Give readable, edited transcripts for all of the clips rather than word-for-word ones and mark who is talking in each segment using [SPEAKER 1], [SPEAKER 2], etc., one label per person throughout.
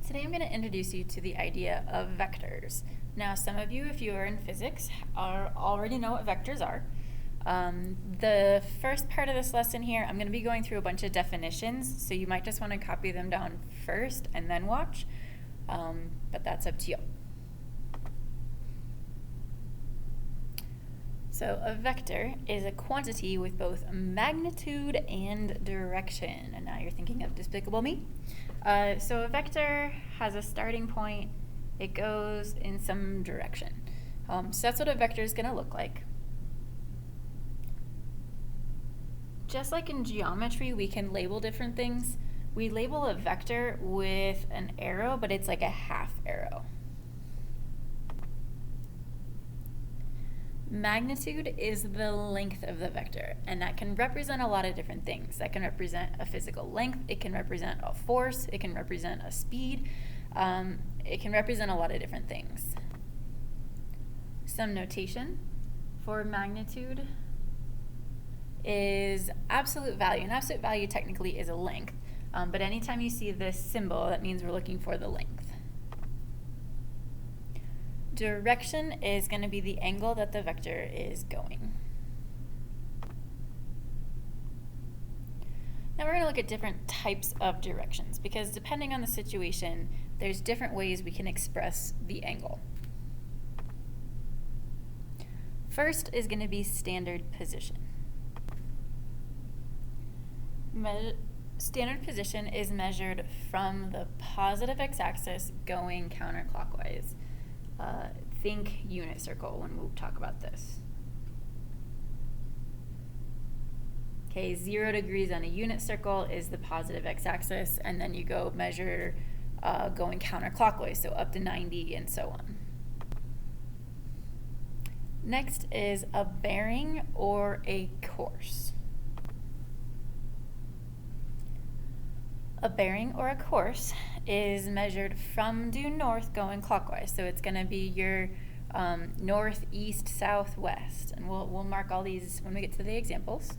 [SPEAKER 1] Today I'm going to introduce you to the idea of vectors. Now, some of you, if you are in physics, already know what vectors are. The first part of this lesson here, I'm going to be going through a bunch of definitions, so you might just want to copy them down first and then watch, but that's up to you. So a vector is a quantity with both magnitude and direction. And now you're thinking of Despicable Me. So a vector has a starting point. It goes in some direction. So that's what a vector is going to look like. Just like in geometry, we can label different things. We label a vector with an arrow, but it's like a half arrow. Magnitude is the length of the vector, and that can represent a lot of different things. That can represent a physical length, it can represent a force, it can represent a speed, it can represent a lot of different things. Some notation for magnitude is absolute value, and absolute value technically is a length, but anytime you see this symbol, that means we're looking for the length. Direction is going to be the angle that the vector is going. Now we're going to look at different types of directions because depending on the situation, there's different ways we can express the angle. First is going to be standard position. Standard position is measured from the positive x-axis going counterclockwise. Think unit circle when we talk about this. Okay, 0 degrees on a unit circle is the positive x-axis, and then you go measure going counterclockwise, so up to 90 and so on. Next is a bearing or a course. A bearing or a course is measured from due north going clockwise. So it's going to be your north, east, south, west. And we'll mark all these when we get to the examples.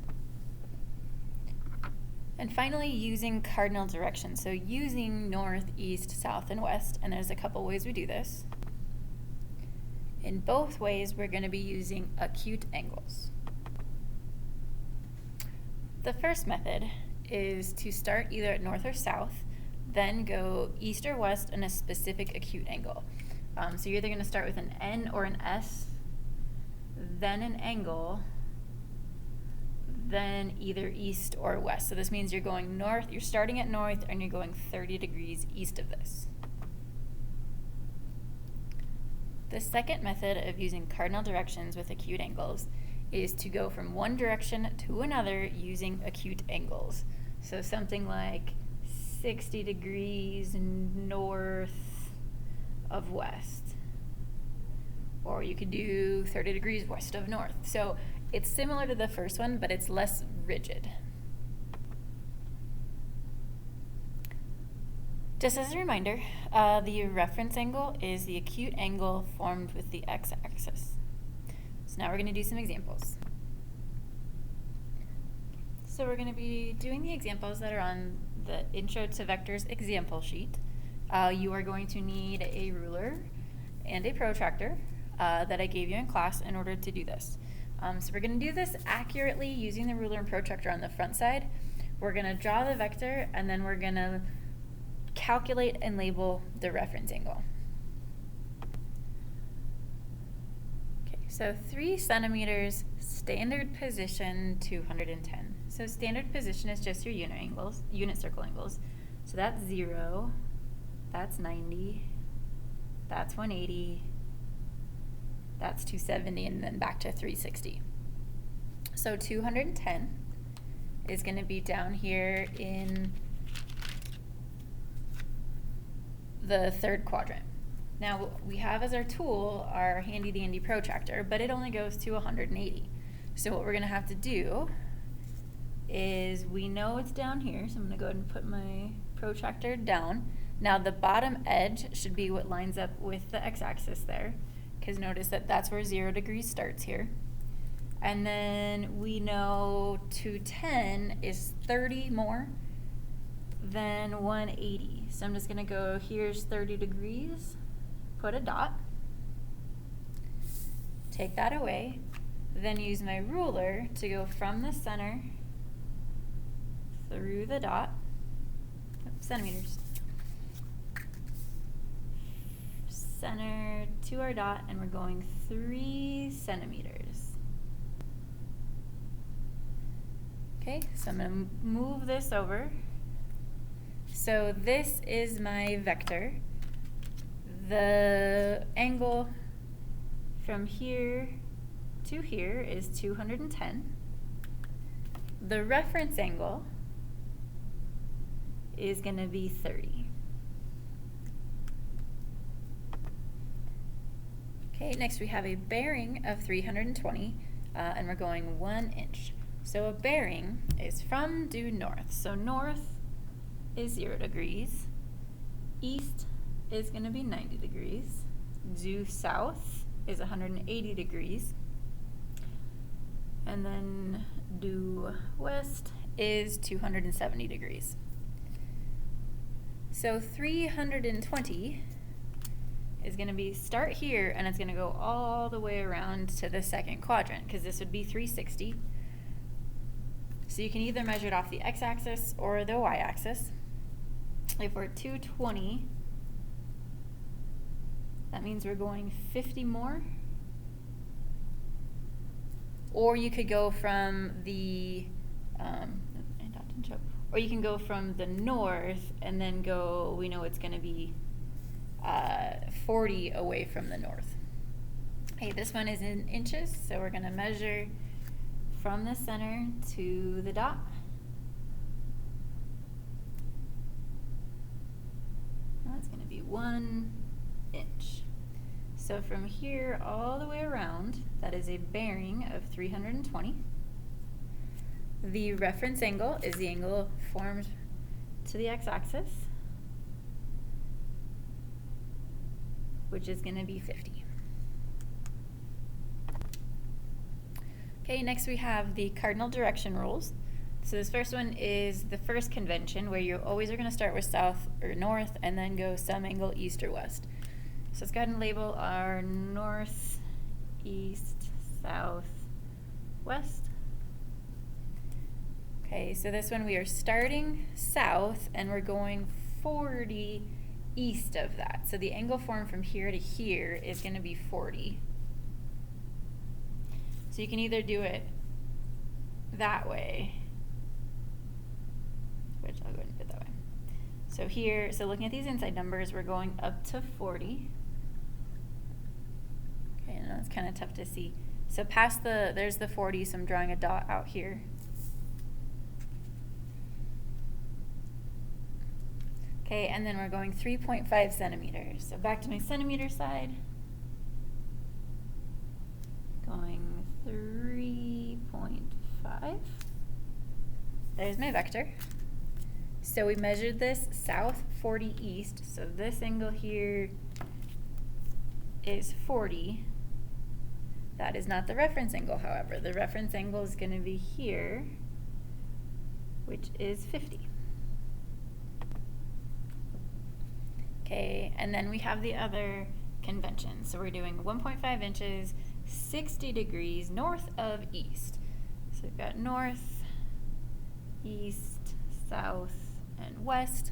[SPEAKER 1] And finally, using cardinal direction. So using north, east, south, and west. And there's a couple ways we do this. In both ways, we're going to be using acute angles. The first method is to start either at north or south, then go east or west in a specific acute angle. So you're either going to start with an N or an S, then an angle, then either east or west. So this means you're going north, you're starting at north, and you're going 30 degrees east of this. The second method of using cardinal directions with acute angles is to go from one direction to another using acute angles. So something like 60 degrees north of west. Or you could do 30 degrees west of north. So it's similar to the first one, but it's less rigid. Just as a reminder, the reference angle is the acute angle formed with the x-axis. So now we're going to do some examples. So we're going to be doing the examples that are on the Intro to Vectors example sheet. You are going to need a ruler and a protractor that I gave you in class in order to do this. So we're going to do this accurately using the ruler and protractor on the front side. We're going to draw the vector, and then we're going to calculate and label the reference angle. So 3 centimeters, standard position 210. So standard position is just your unit circle angles. So that's 0, that's 90, that's 180, that's 270, and then back to 360. So 210 is going to be down here in the third quadrant. Now, what we have as our tool our handy dandy protractor, but it only goes to 180. So what we're going to have to do is, we know it's down here, so I'm going to go ahead and put my protractor down. Now the bottom edge should be what lines up with the x-axis there, because notice that that's where 0 degrees starts here. And then we know 210 is 30 more then 180. So I'm just gonna go, here's 30 degrees, put a dot, take that away, then use my ruler to go from the center through the dot, centimeters, center to our dot, and we're going 3 centimeters. Okay, so I'm going to move this over. So this is my vector. The angle from here to here is 210. The reference angle is going to be 30. Okay, next we have a bearing of 320, and we're going 1 inch. So a bearing is from due north. So north is 0 degrees. East is going to be 90 degrees. Due south is 180 degrees. And then due west is 270 degrees. So 320 is going to be start here, and it's going to go all the way around to the second quadrant, because this would be 360. So you can either measure it off the x-axis or the y-axis. If we're 220, that means we're going 50 more. Or you could go from the, or you can go from the north and then go, we know it's going to be 40 away from the north. Okay, this one is in inches, so we're going to measure from the center to the dot. That's going to be 1 inch. So from here all the way around, that is a bearing of 320. The reference angle is the angle formed to the x-axis, which is going to be 50. Okay, next we have the cardinal direction rules. So this first one is the first convention, where you always are going to start with south or north and then go some angle east or west. So let's go ahead and label our north, east, south, west. Okay, so this one we are starting south and we're going 40 east of that. So the angle formed from here to here is going to be 40. So you can either do it that way, which I'll go ahead and put that way. So here, so looking at these inside numbers, we're going up to 40. Okay, and that's kind of tough to see. So past there's the 40, so I'm drawing a dot out here. Okay, and then we're going 3.5 centimeters. So back to my centimeter side. Going 3.5. There's my vector. So we measured this south, 40 east. So this angle here is 40. That is not the reference angle, however. The reference angle is going to be here, which is 50. Okay, and then we have the other convention. So we're doing 1.5 inches, 60 degrees north of east. So we've got north, east, south, and west.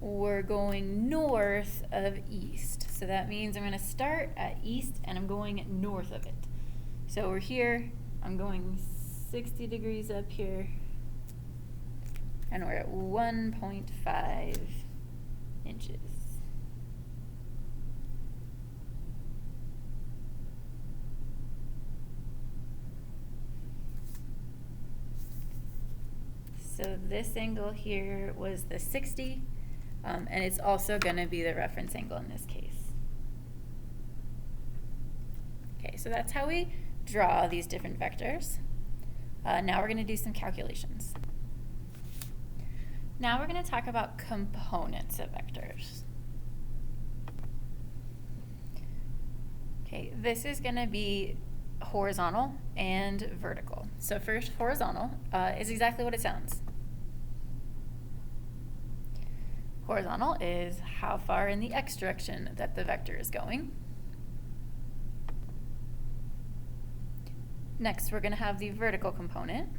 [SPEAKER 1] We're going north of east. So that means I'm going to start at east and I'm going north of it. So we're here, I'm going 60 degrees up here, and we're at 1.5 inches. So this angle here was the 60, and it's also going to be the reference angle in this case. Okay, so that's how we draw these different vectors. Now we're going to do some calculations. Now we're going to talk about components of vectors. Okay, this is going to be horizontal and vertical. So first, horizontal is exactly what it sounds. Horizontal is how far in the x direction that the vector is going. Next, we're going to have the vertical component.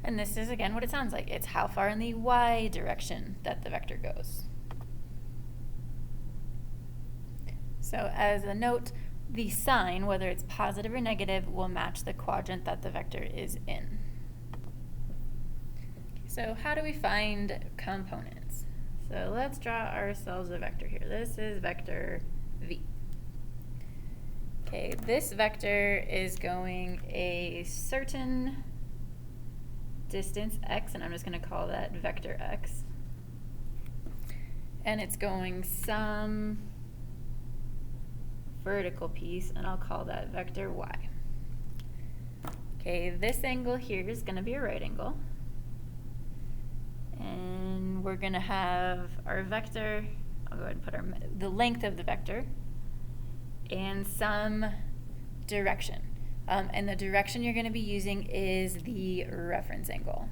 [SPEAKER 1] And this is, again, what it sounds like. It's how far in the y direction that the vector goes. So as a note, the sign, whether it's positive or negative, will match the quadrant that the vector is in. So how do we find components? So let's draw ourselves a vector here. This is vector v. Okay, this vector is going a certain distance x, and I'm just going to call that vector x. And it's going some vertical piece, and I'll call that vector y. Okay, this angle here is going to be a right angle. And we're going to have our vector, I'll go ahead and put the length of the vector, and some direction. And the direction you're going to be using is the reference angle.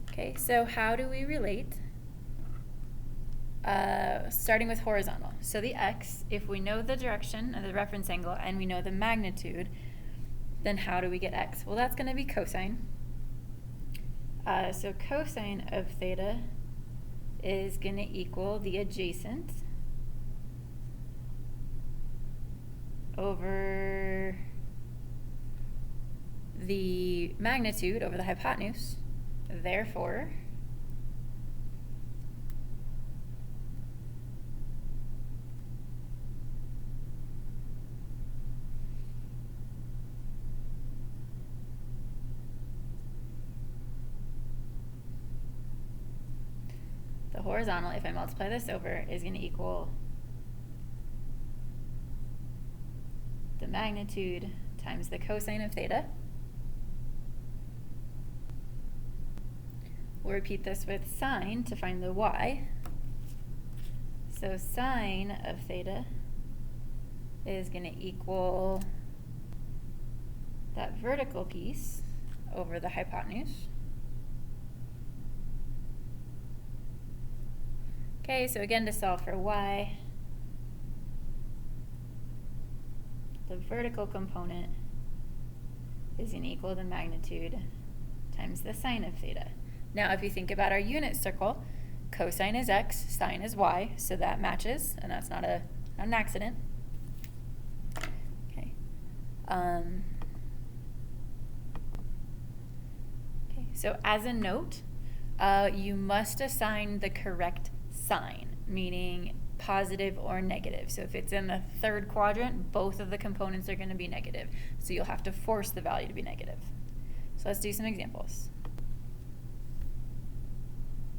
[SPEAKER 1] Okay, so how do we relate? Starting with horizontal. So the x, if we know the direction of the reference angle and we know the magnitude, then how do we get x? Well, that's going to be cosine. So cosine of theta is going to equal the adjacent over the magnitude over the hypotenuse. Therefore, the horizontal, if I multiply this over, is going to equal the magnitude times the cosine of theta. We'll repeat this with sine to find the y. So sine of theta is going to equal that vertical piece over the hypotenuse. Okay, so again, to solve for y, the vertical component is going to equal the magnitude times the sine of theta. Now, if you think about our unit circle, cosine is x, sine is y, so that matches, and that's not an accident. Okay. Okay. So as a note, you must assign the correct sign, meaning positive or negative. So if it's in the third quadrant, both of the components are going to be negative. So you'll have to force the value to be negative. So let's do some examples.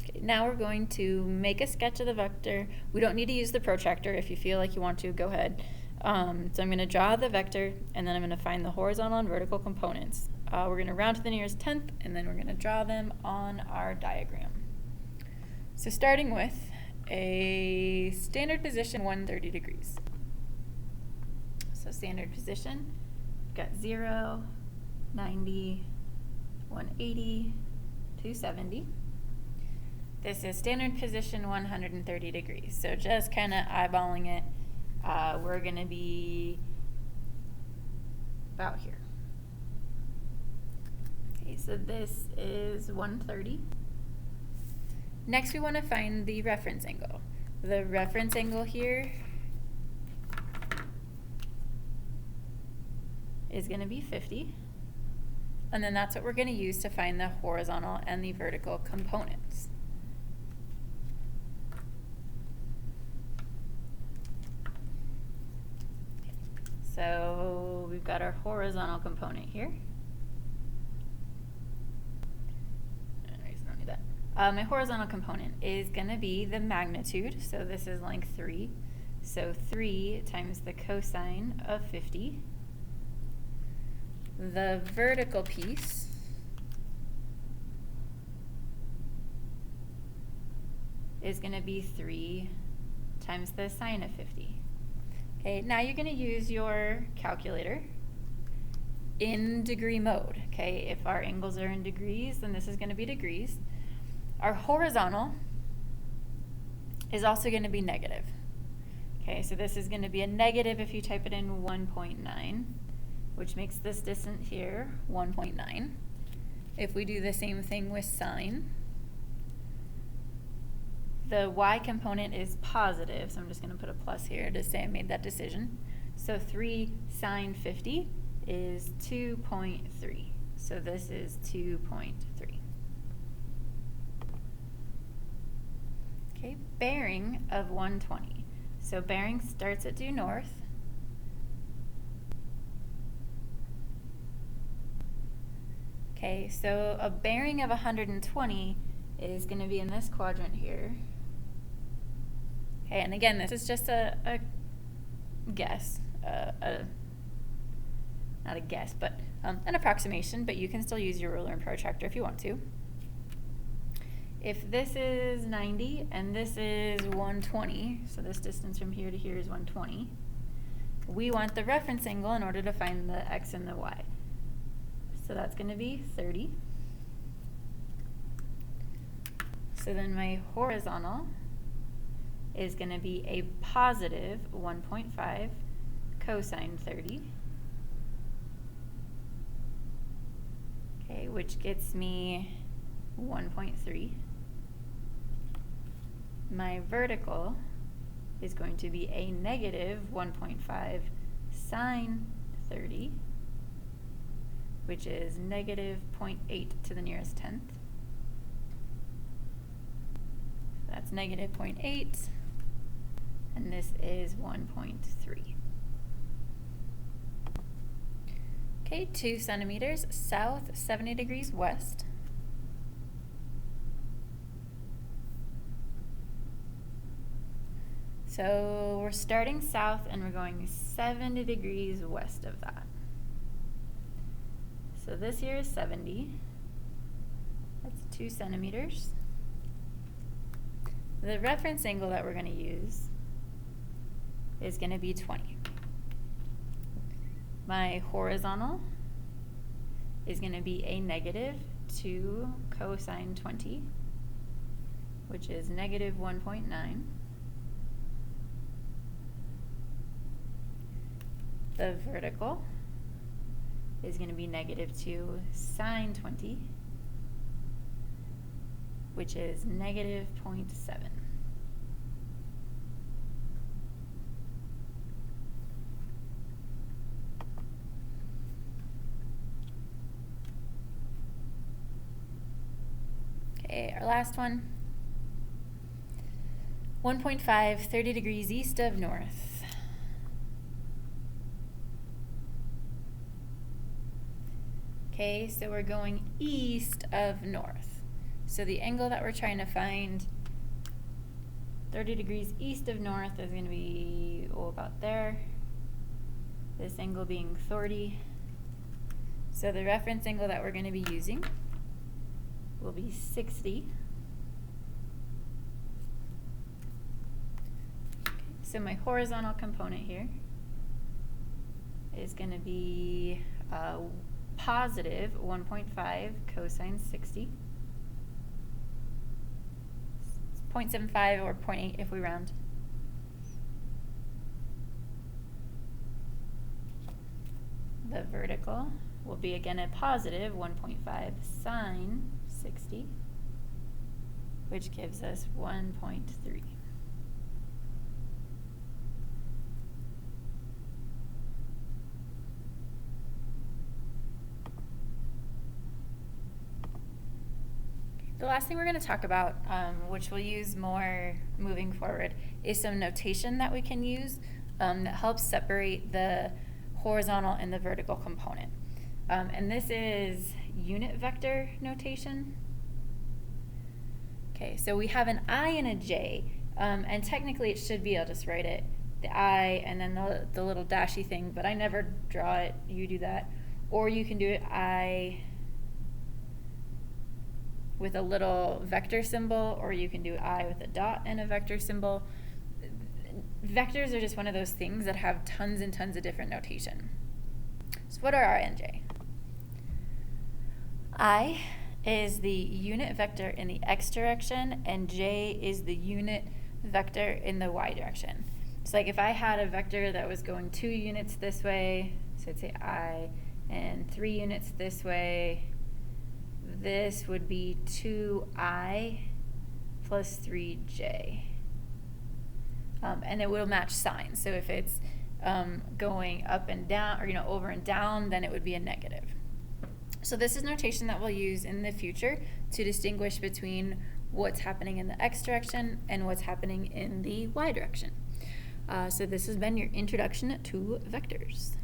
[SPEAKER 1] Okay, now we're going to make a sketch of the vector. We don't need to use the protractor. If you feel like you want to, go ahead. So I'm going to draw the vector, and then I'm going to find the horizontal and vertical components. We're going to round to the nearest tenth, and then we're going to draw them on our diagram. So starting with a standard position 130 degrees. So standard position, we've got 0, 90, 180, 270. This is standard position 130 degrees. So just kind of eyeballing it, we're going to be about here. Okay, so this is 130. Next, we want to find the reference angle. The reference angle here is going to be 50. And then that's what we're going to use to find the horizontal and the vertical components. So we've got our horizontal component here. My horizontal component is going to be the magnitude, so this is length 3. So 3 times the cosine of 50. The vertical piece is going to be 3 times the sine of 50. Okay, now you're going to use your calculator in degree mode. Okay, if our angles are in degrees, then this is going to be degrees. Our horizontal is also going to be negative. Okay, so this is going to be a negative if you type it in 1.9, which makes this distance here 1.9. If we do the same thing with sine, the y component is positive, so I'm just going to put a plus here to say I made that decision. So 3 sine 50 is 2.3. So this is 2.3. Okay, bearing of 120. So bearing starts at due north. Okay, so a bearing of 120 is going to be in this quadrant here. Okay, and again, this is just a guess, not a guess, but an approximation, but you can still use your ruler and protractor if you want to. If this is 90 and this is 120, so this distance from here to here is 120, we want the reference angle in order to find the x and the y. So that's going to be 30. So then my horizontal is going to be a positive 1.5 cosine 30. Okay, which gets me 1.3. My vertical is going to be a negative 1.5 sine 30, which is negative 0.8 to the nearest tenth. That's negative 0.8, and this is 1.3. Okay, 2 centimeters south, 70 degrees west. So we're starting south and we're going 70 degrees west of that. So this here is 70. That's 2 centimeters. The reference angle that we're going to use is going to be 20. My horizontal is going to be a negative 2 cosine 20, which is negative 1.9. The vertical is going to be negative 2 sine 20, which is negative 0.7. Okay, our last one. 1.5, 30 degrees east of north. Okay, so we're going east of north. So the angle that we're trying to find, 30 degrees east of north, is going to be about there. This angle being 30. So the reference angle that we're going to be using will be 60. Okay, so my horizontal component here is going to be positive 1.5 cosine 60. It's 0.75 or 0.8 if we round. The vertical will be again a positive 1.5 sine 60, which gives us 1.3. The last thing we're going to talk about, which we'll use more moving forward, is some notation that we can use that helps separate the horizontal and the vertical component. And this is unit vector notation. Okay, so we have an I and a J, and technically it should be, I'll just write it, the I and then the little dashy thing, but I never draw it, you do that. Or you can do it I with a little vector symbol, or you can do I with a dot and a vector symbol. Vectors are just one of those things that have tons and tons of different notation. So what are I and j? I is the unit vector in the x direction, and j is the unit vector in the y direction. So like if I had a vector that was going 2 units this way, so I'd say I, and 3 units this way, this would be 2i plus 3j. And it will match signs. So if it's going up and down, or over and down, then it would be a negative. So this is notation that we'll use in the future to distinguish between what's happening in the x direction and what's happening in the y direction. So this has been your introduction to vectors.